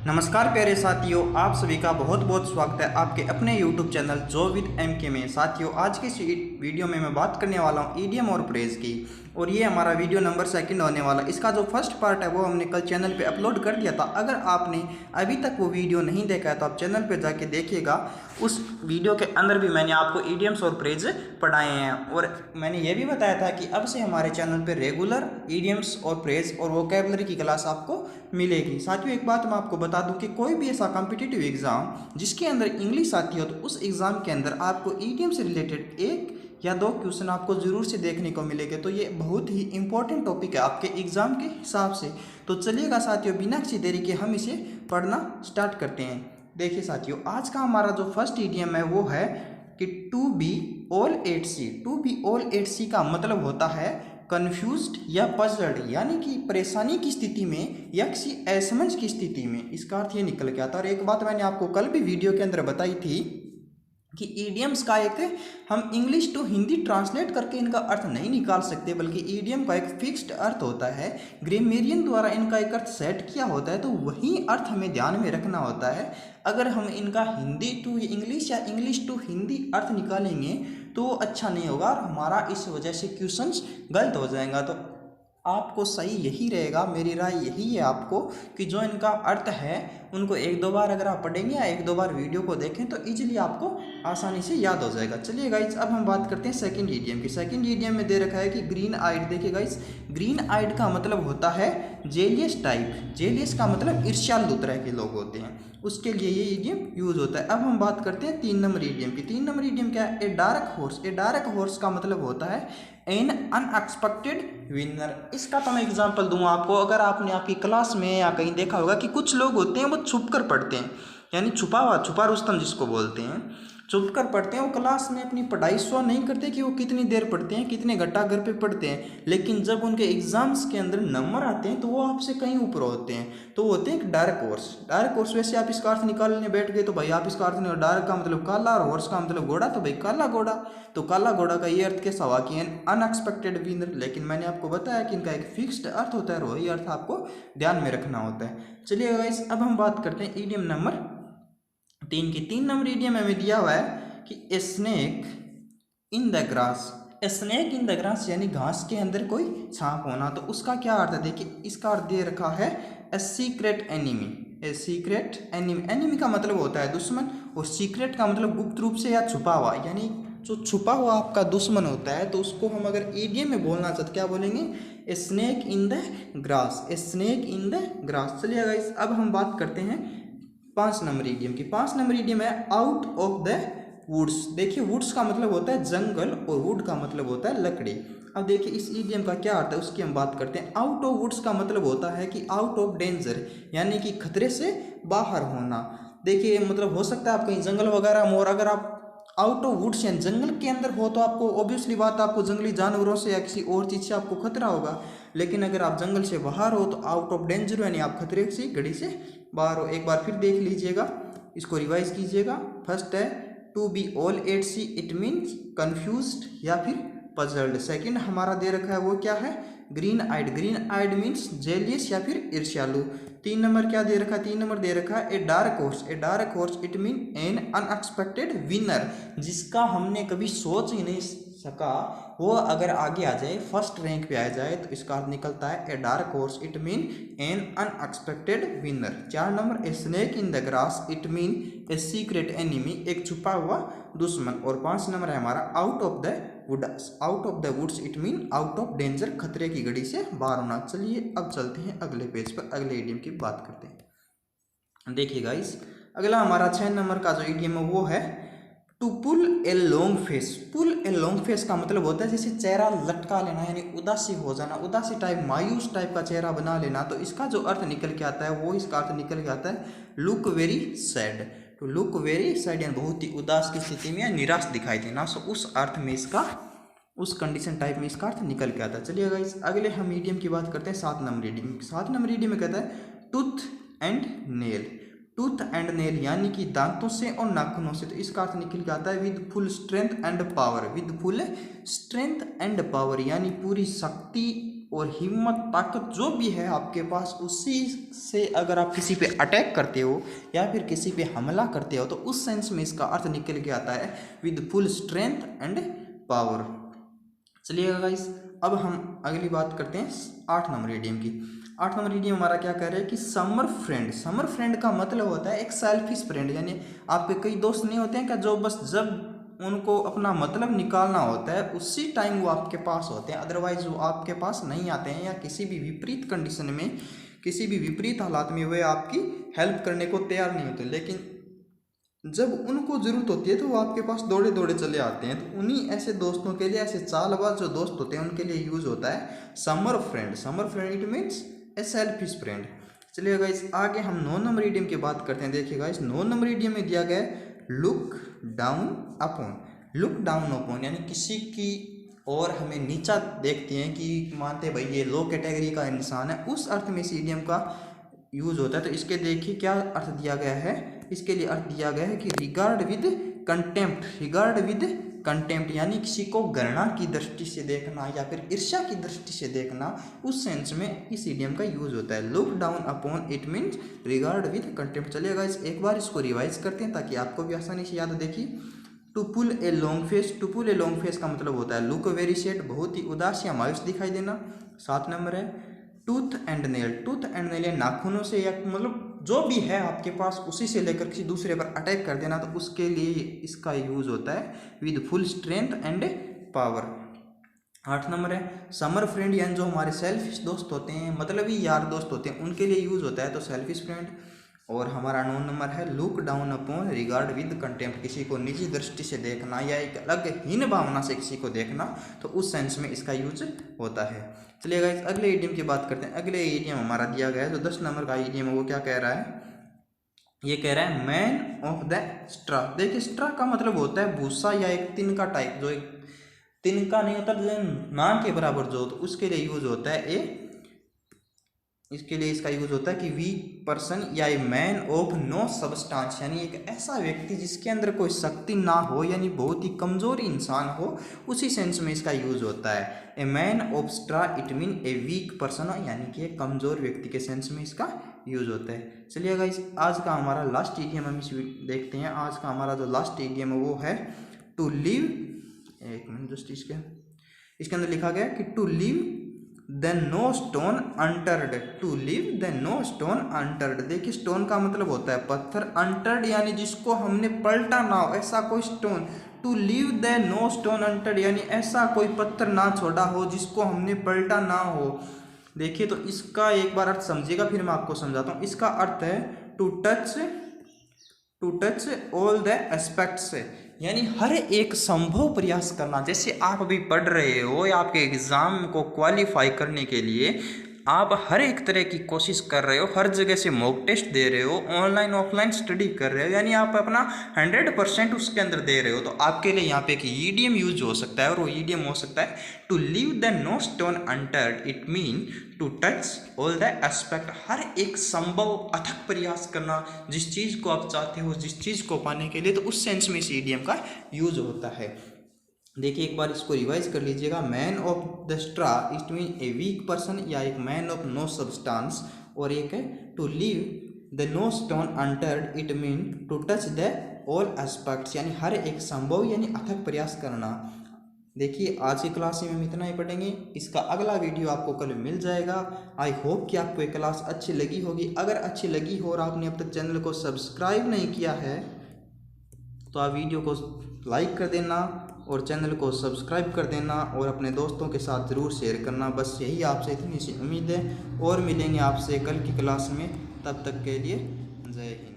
नमस्कार प्यारे साथियों, आप सभी का बहुत बहुत स्वागत है आपके अपने YouTube चैनल जो विद एम के में। साथियों, आज की इस वीडियो में मैं बात करने वाला हूँ ईडीएम और फ्रेज की, और ये हमारा वीडियो नंबर 2 होने वाला। इसका जो फर्स्ट पार्ट है वो हमने कल चैनल पे अपलोड कर दिया था। अगर आपने अभी तक वो वीडियो नहीं देखा है तो आप चैनल पे जाके देखिएगा। उस वीडियो के अंदर भी मैंने आपको ईडीएम्स और फ्रेज पढ़ाए हैं, और मैंने ये भी बताया था कि अब से हमारे चैनल पे रेगुलर ईडीएम्स और फ्रेज और वोकैबुलरी की क्लास आपको मिलेगी। साथियों, एक बात मैं आपको बता दूं कि कोई भी ऐसा कॉम्पिटिटिव एग्जाम जिसके अंदर इंग्लिश आती हो तो उस एग्जाम के अंदर आपको ईडीएम से रिलेटेड 1 या 2 क्वेश्चन आपको जरूर से देखने को मिलेंगे। तो ये बहुत ही इंपॉर्टेंट टॉपिक है आपके एग्जाम के हिसाब से। तो चलिएगा साथियों, बिना किसी देरी के हम इसे पढ़ना स्टार्ट करते हैं। देखिए साथियों, आज का हमारा जो फर्स्ट ईडीएम है वो है कि to be all at sea. To be all at sea का मतलब होता है कन्फ्यूज्ड या पजल्ड, यानी कि परेशानी की स्थिति में या किसी असमंज की स्थिति में। इसका अर्थ ये निकल के आता है। और एक बात मैंने आपको कल भी वीडियो के अंदर बताई थी कि ईडियम्स का एक हम इंग्लिश टू हिंदी ट्रांसलेट करके इनका अर्थ नहीं निकाल सकते, बल्कि ईडियम का एक फिक्स्ड अर्थ होता है। ग्रामेरियन द्वारा इनका एक अर्थ सेट किया होता है, तो वही अर्थ हमें ध्यान में रखना होता है। अगर हम इनका हिंदी टू इंग्लिश या इंग्लिश टू हिंदी अर्थ निकालेंगे तो अच्छा नहीं होगा, और हमारा इस वजह से क्वेश्चंस गलत हो जाएगा। तो आपको सही यही रहेगा, मेरी राय यही है आपको, कि जो इनका अर्थ है उनको 1-2 बार अगर आप पढ़ेंगे या 1-2 बार वीडियो को देखें तो इजीली आपको आसानी से याद हो जाएगा। चलिए गाइस, अब हम बात करते हैं सेकंड ईडीएम की। सेकंड ईडीएम में दे रखा है कि ग्रीन आइड। देखिए गाइस, ग्रीन आइड का मतलब होता है जेलियस टाइप। जेलियस का मतलब ईर्ष्यालु तरह के लोग होते हैं, उसके लिए ये ईडीएम यूज होता है। अब हम बात करते हैं 3 नंबर ईडीएम की। 3 नंबर ईडीएम क्या है? A dark horse. A dark horse का मतलब होता है एन अनएक्सपेक्टेड विनर। इसका तो मैं एग्जांपल दूंगा आपको। अगर आपने आपकी क्लास में या कहीं देखा होगा कि कुछ लोग होते हैं वो छुप कर पढ़ते हैं, यानी छुपा रुस्तम जिसको बोलते हैं, छुप कर पढ़ते हैं। वो क्लास में अपनी पढ़ाई शो नहीं करते कि वो कितनी देर पढ़ते हैं, कितने घंटा घर पे पढ़ते हैं, लेकिन जब उनके एग्जाम्स के अंदर नंबर आते हैं तो वो आपसे कहीं ऊपर होते हैं। तो वो होते हैं एक डार्क हॉर्स। डार्क हॉर्स, वैसे आप इसका अर्थ निकालने बैठ गए तो भाई आप इसका अर्थ नहीं, डार्क का मतलब काला और हॉर्स का मतलब घोड़ा, तो भाई काला घोड़ा। तो काला घोड़ा का ये अर्थ कैसा हुआ कि अनएक्सपेक्टेड विनर। लेकिन मैंने आपको बताया कि इनका एक फिक्स्ड अर्थ होता है और वही अर्थ आपको ध्यान में रखना होता है। चलिए गाइस, अब हम बात करते हैं ईडीएम नंबर 3 की। 3 नंबर ईडीएम हमें दिया हुआ है कि snake in the grass. Snake in the grass यानी घास के अंदर कोई सांप होना। तो उसका क्या अर्थ है? देखिए, इसका अर्थ दे रखा है ए सीक्रेट एनिमी। ए सीक्रेट एनिमी। एनिमी का मतलब होता है दुश्मन, और सीक्रेट का मतलब गुप्त रूप से या छुपा हुआ, यानी जो छुपा हुआ आपका दुश्मन होता है। तो उसको हम अगर ईडीएम में बोलना चाहते क्या बोलेंगे? ए snake in the grass. A snake in the grass. चलिए गाइस, अब हम बात करते हैं 5 नंबर ईडीएम की। 5 नंबर ईडीएम है आउट ऑफ द वुड्स। देखिए, वुड्स का मतलब होता है जंगल और वुड का मतलब होता है लकड़ी। अब देखिए इस ईडीएम का क्या अर्थ है उसकी हम बात करते हैं। आउट ऑफ वुड्स का मतलब होता है कि आउट ऑफ डेंजर, यानी कि खतरे से बाहर होना। देखिए, मतलब हो सकता है आप कहीं जंगल वगैरह में, और अगर आप आउट ऑफ वुड्स यानी जंगल के अंदर हो तो आपको ऑब्वियसली बात, आपको जंगली जानवरों से या किसी और चीज़ से आपको खतरा होगा। लेकिन अगर आप जंगल से बाहर हो तो आउट ऑफ डेंजर यानी आप खतरे से, घड़ी से बाहर हो। एक बार फिर देख लीजिएगा, इसको रिवाइज कीजिएगा। फर्स्ट है to be all at sea, it means confused या फिर पजल्ड। सेकंड हमारा दे रखा है वो क्या है? ग्रीन आइड। ग्रीन आइड मीन्स जेलियस या फिर ईर्ष्यालु। 3 नंबर क्या दे रखा है? 3 नंबर दे रखा है a dark horse. A dark horse it mean an unexpected winner, जिसका हमने कभी सोच ही नहीं सका वो अगर आगे आ जाए, फर्स्ट रैंक पे आ जाए, तो इसका अर्थ निकलता है a dark horse it mean an unexpected winner. 4 number a snake in the grass it mean a secret enemy, एक छुपा हुआ दुश्मन। और 5 नंबर है हमारा out of the woods. Out of the woods it mean out of danger, खतरे की घड़ी से बाहर होना। चलिए अब चलते हैं अगले पेज पर, अगले ईडीएम की बात करते हैं। देखिए गाइस, अगला हमारा 6 नंबर का जो ईडीएम है वो है to pull a long face. Pull a long face का मतलब होता है जैसे चेहरा लटका लेना, यानी उदासी हो जाना, उदासी टाइप, मायूस टाइप का चेहरा बना लेना। तो इसका जो अर्थ निकल के आता है वो, इसका अर्थ निकल के आता है लुक वेरी सैड। तो लुक वेरी सैड यानी बहुत ही उदास की स्थिति में या निराश दिखाई देना। सो उस अर्थ में इसका, उस कंडीशन टाइप में इसका अर्थ निकल के आता है। चलिए गाइस, अगले हम ईडीएम की बात करते हैं 7 नंबर ईडीएम। 7 नंबर ईडीएम में कहता है tooth and nail. Tooth and nail यानी कि दांतों से और नाखूनों से। तो इसका अर्थ निकल के आता है with full strength and power. With full strength and power यानी पूरी शक्ति और हिम्मत ताकत जो भी है आपके पास, उसी से अगर आप किसी पे अटैक करते हो या फिर किसी पे हमला करते हो तो उस सेंस में इसका अर्थ निकल के आता है with full strength and power. चलिएगा गाइस, अब हम अगली बात करते हैं 8 नंबर इडियम की। 8 नंबर इडियम हमारा क्या कह रहा है कि समर फ्रेंड। समर फ्रेंड का मतलब होता है एक सेल्फिश फ्रेंड, यानी आपके कई दोस्त नहीं होते हैं क्या जो बस जब उनको अपना मतलब निकालना होता है उसी टाइम वो आपके पास होते हैं, अदरवाइज वो आपके पास नहीं आते हैं, या किसी भी विपरीत कंडीशन में, किसी भी विपरीत हालात में वे आपकी हेल्प करने को तैयार नहीं होते, लेकिन जब उनको ज़रूरत होती है तो वो आपके पास दौड़े दौड़े चले आते हैं। तो उन्हीं ऐसे दोस्तों के लिए, ऐसे चालबाज जो दोस्त होते हैं उनके लिए यूज़ होता है summer friend. Summer friend it means A selfish friend. चलिए गाइस, आगे हम 9 नंबर इडियम की बात करते हैं। देखिए गाइस, 9 नंबर इडियम में दिया गया है look down upon. Look down upon यानी किसी की और हमें नीचा देखते हैं कि मानते भाई ये लो कैटेगरी का इंसान है, उस अर्थ में इस इडियम का यूज होता है। तो इसके देखिए क्या अर्थ दिया गया है। इसके लिए अर्थ दिया गया है कि regard with contempt. Regard with contempt यानी किसी को घृणा की दृष्टि से देखना या फिर ईर्ष्या की दृष्टि से देखना, उस सेंस में इस इडियम का यूज होता है। Look down upon it means regard with contempt. चलिएगा इस एक बार इसको रिवाइज करते हैं ताकि आपको भी आसानी से याद देखिए। To pull a long face. To pull a long face का मतलब होता है लुक वेरी सैड, बहुत ही उदास या मायूस दिखाई देना। 7 नंबर है tooth and nail. Tooth and nail नाखूनों से या मतलब जो भी है आपके पास उसी से लेकर किसी दूसरे पर अटैक कर देना, तो उसके लिए इसका यूज होता है with full strength and power. 8 number है समर फ्रेंड, यानी जो हमारे सेल्फिश दोस्त होते हैं, मतलब ही यार दोस्त होते हैं, उनके लिए यूज होता है तो सेल्फिश फ्रेंड। और हमारा 9 नंबर है look down upon regard with contempt. किसी को निजी दृष्टि से देखना या एक अलग हीन भावना से किसी को देखना, तो उस सेंस में इसका यूज होता है। चलिए गाइस, अगले इडियम की बात करते हैं। अगले इडियम हमारा दिया गया है जो 10 नंबर का इडियम है, वो क्या कह रहा है, ये कह रहा है मैन ऑफ द स्ट्रा। देखिए स्ट्रा का मतलब होता है भूसा या एक तिनका टाइप, जो एक तिनका नहीं होता ना के बराबर जो, तो उसके लिए यूज होता है इसके लिए इसका यूज होता है कि वीक पर्सन या a man of no substance, यानी एक ऐसा व्यक्ति जिसके अंदर कोई शक्ति ना हो, यानी बहुत ही कमजोर इंसान हो, उसी सेंस में इसका यूज होता है। ए man of straw it mean a weak person, यानी कि एक कमजोर व्यक्ति के सेंस में इसका यूज होता है। चलिए गाइस, आज का हमारा लास्ट इडियम हम देखते हैं। आज का हमारा जो लास्ट इडियम है वो है टू लिव, एक मिनट जस्ट इसके अंदर लिखा गया कि to leave then no stone unturned. To leave then no stone unturned. देखिए स्टोन का मतलब होता है पत्थर, अनटर्ड यानी जिसको हमने पलटा ना हो, ऐसा कोई stone. To leave then no stone unturned यानी ऐसा कोई पत्थर ना छोड़ा हो जिसको हमने पलटा ना हो। देखिए तो इसका एक बार अर्थ समझिएगा, फिर मैं आपको समझाता हूँ। इसका अर्थ है to touch all the aspects, यानी हर एक संभव प्रयास करना। जैसे आप अभी पढ़ रहे हो या आपके एग्ज़ाम को क्वालिफाई करने के लिए आप हर एक तरह की कोशिश कर रहे हो, हर जगह से मॉक टेस्ट दे रहे हो, ऑनलाइन ऑफलाइन स्टडी कर रहे हो, यानी आप अपना 100% उसके अंदर दे रहे हो, तो आपके लिए यहाँ पे एक ईडियम यूज हो सकता है, और वो ईडियम हो सकता है to leave the no stone unturned. It mean to touch all the aspect, हर एक संभव अथक प्रयास करना जिस चीज़ को आप चाहते हो, जिस चीज़ को पाने के लिए, तो उस सेंस में इस ईडियम का यूज होता है। देखिए एक बार इसको रिवाइज कर लीजिएगा। Man of the straw it mean a weak person या एक मैन ऑफ नो सब्सटेंस, और एक है to leave the no stone unturned it mean to touch the all aspects, यानी हर एक संभव यानी अथक प्रयास करना। देखिए आज की क्लास में हम इतना ही पढ़ेंगे, इसका अगला वीडियो आपको कल मिल जाएगा। आई होप कि आपको ये क्लास अच्छी लगी होगी। अगर अच्छी लगी हो और आपने अब तक चैनल को सब्सक्राइब नहीं किया है तो आप वीडियो को लाइक कर देना और चैनल को सब्सक्राइब कर देना और अपने दोस्तों के साथ ज़रूर शेयर करना। बस यही आपसे इतनी सी उम्मीद है, और मिलेंगे आपसे कल की क्लास में। तब तक के लिए जय हिंद।